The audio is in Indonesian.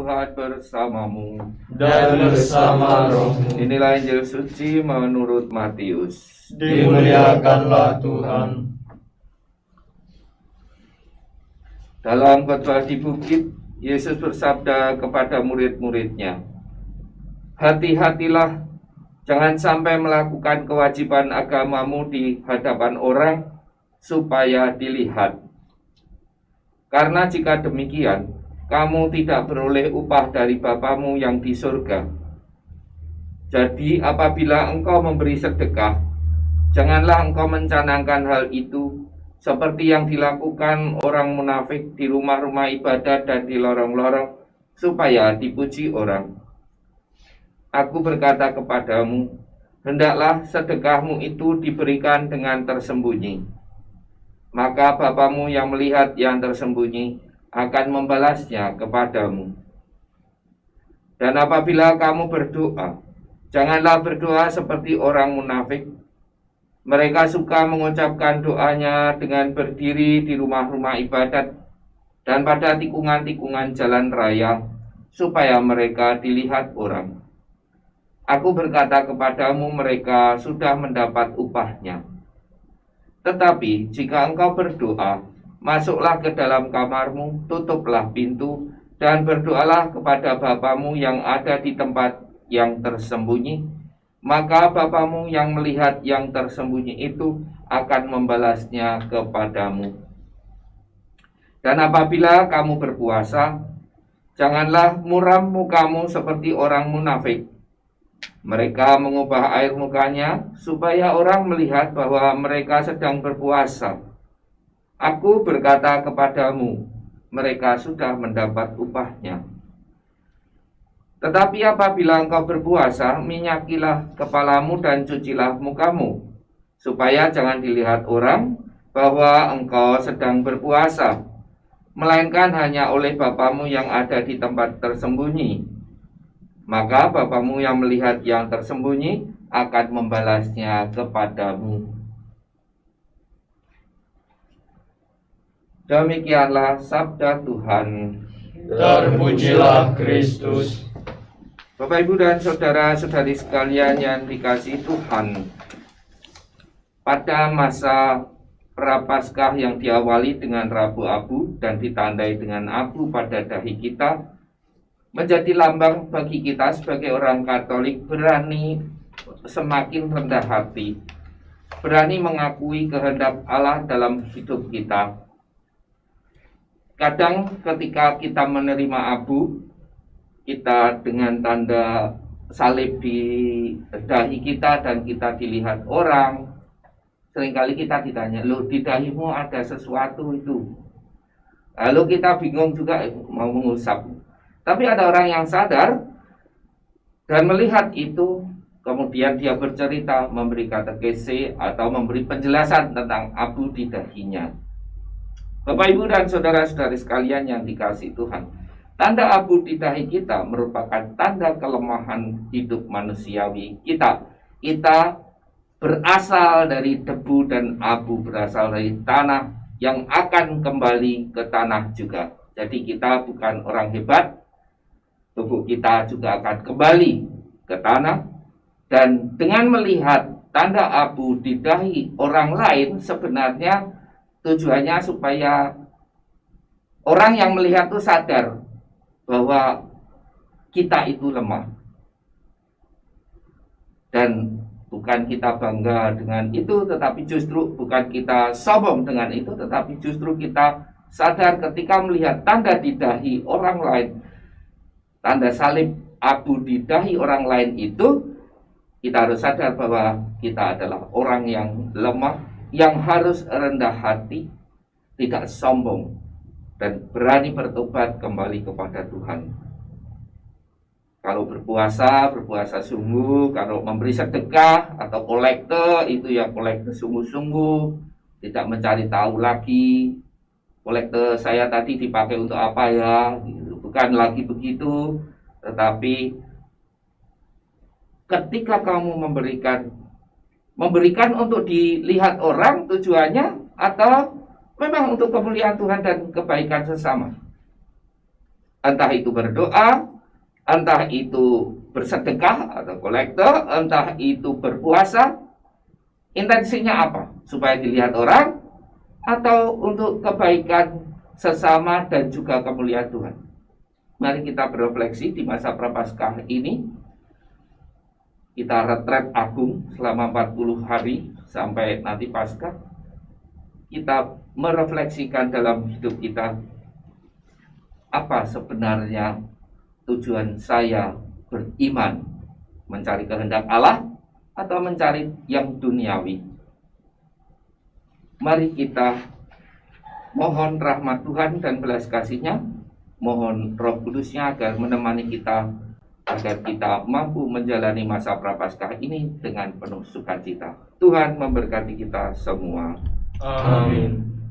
Tuhan bersamamu dan bersama rohmu. Inilah Injil suci menurut Matius. Dimuliakanlah Tuhan. Dalam khotbah di bukit, Yesus bersabda kepada murid-muridnya, "Hati-hatilah, jangan sampai melakukan kewajiban agamamu di hadapan orang supaya dilihat. Karena jika demikian, kamu tidak beroleh upah dari Bapamu yang di surga. Jadi apabila engkau memberi sedekah, janganlah engkau mencanangkan hal itu seperti yang dilakukan orang munafik di rumah-rumah ibadat dan di lorong-lorong supaya dipuji orang. Aku berkata kepadamu, hendaklah sedekahmu itu diberikan dengan tersembunyi. Maka Bapamu yang melihat yang tersembunyi akan membalasnya kepadamu. Dan apabila kamu berdoa, janganlah berdoa seperti orang munafik. Mereka suka mengucapkan doanya dengan berdiri di rumah-rumah ibadat dan pada tikungan-tikungan jalan raya, supaya mereka dilihat orang. Aku berkata kepadamu, mereka sudah mendapat upahnya. Tetapi jika engkau berdoa, masuklah ke dalam kamarmu, tutuplah pintu, dan berdoalah kepada Bapamu yang ada di tempat yang tersembunyi. Maka Bapamu yang melihat yang tersembunyi itu akan membalasnya kepadamu. Dan apabila kamu berpuasa, janganlah muram mukamu seperti orang munafik. Mereka mengubah air mukanya supaya orang melihat bahwa mereka sedang berpuasa. Aku berkata kepadamu, mereka sudah mendapat upahnya. Tetapi apabila engkau berpuasa, minyakilah kepalamu dan cucilah mukamu, supaya jangan dilihat orang bahwa engkau sedang berpuasa, melainkan hanya oleh Bapamu yang ada di tempat tersembunyi. Maka Bapamu yang melihat yang tersembunyi akan membalasnya kepadamu." Demikianlah sabda Tuhan. Terpujilah Kristus. Bapak, Ibu, dan saudara-saudari sekalian yang dikasihi Tuhan, pada masa Prapaskah yang diawali dengan Rabu Abu dan ditandai dengan abu pada dahi kita, menjadi lambang bagi kita sebagai orang Katolik berani semakin rendah hati, berani mengakui kehendak Allah dalam hidup kita. Kadang ketika kita menerima abu, kita dengan tanda salib di dahi kita dan kita dilihat orang, seringkali kita ditanya, "Loh, di dahimu ada sesuatu itu?" Lalu kita bingung juga mau mengusap. Tapi ada orang yang sadar dan melihat itu, kemudian dia bercerita, memberi katekese atau memberi penjelasan tentang abu di dahinya. Bapak, Ibu, dan saudara-saudari sekalian yang dikasihi Tuhan, tanda abu di dahi kita merupakan tanda kelemahan hidup manusiawi kita. Kita berasal dari debu dan abu, berasal dari tanah yang akan kembali ke tanah juga. Jadi kita bukan orang hebat, tubuh kita juga akan kembali ke tanah. Dan dengan melihat tanda abu di dahi orang lain, sebenarnya tujuannya supaya orang yang melihat itu sadar bahwa kita itu lemah. Dan bukan kita bangga dengan itu, tetapi justru bukan kita sombong dengan itu, tetapi justru kita sadar ketika melihat tanda di dahi orang lain, tanda salib abu di dahi orang lain itu, kita harus sadar bahwa kita adalah orang yang lemah, yang harus rendah hati, tidak sombong, dan berani bertobat kembali kepada Tuhan. Kalau berpuasa sungguh. Kalau memberi sedekah atau kolekte, itu ya kolekte sungguh-sungguh, tidak mencari tahu lagi. Kolekte saya tadi dipakai untuk apa ya? Bukan lagi begitu, tetapi ketika kamu memberikan untuk dilihat orang, tujuannya atau memang untuk kemuliaan Tuhan dan kebaikan sesama. Entah itu berdoa, entah itu bersedekah atau kolektor, entah itu berpuasa. Intensinya apa? Supaya dilihat orang atau untuk kebaikan sesama dan juga kemuliaan Tuhan. Mari kita berefleksi di masa Prapaskah ini. Kita retret agung selama 40 hari sampai nanti Paskah. Kita merefleksikan dalam hidup kita, apa sebenarnya tujuan saya beriman, mencari kehendak Allah atau mencari yang duniawi. Mari kita mohon rahmat Tuhan dan belas kasih-Nya, mohon Roh Kudus-Nya agar menemani kita, agar kita mampu menjalani masa Prapaskah ini dengan penuh sukacita. Tuhan memberkati kita semua. Amin.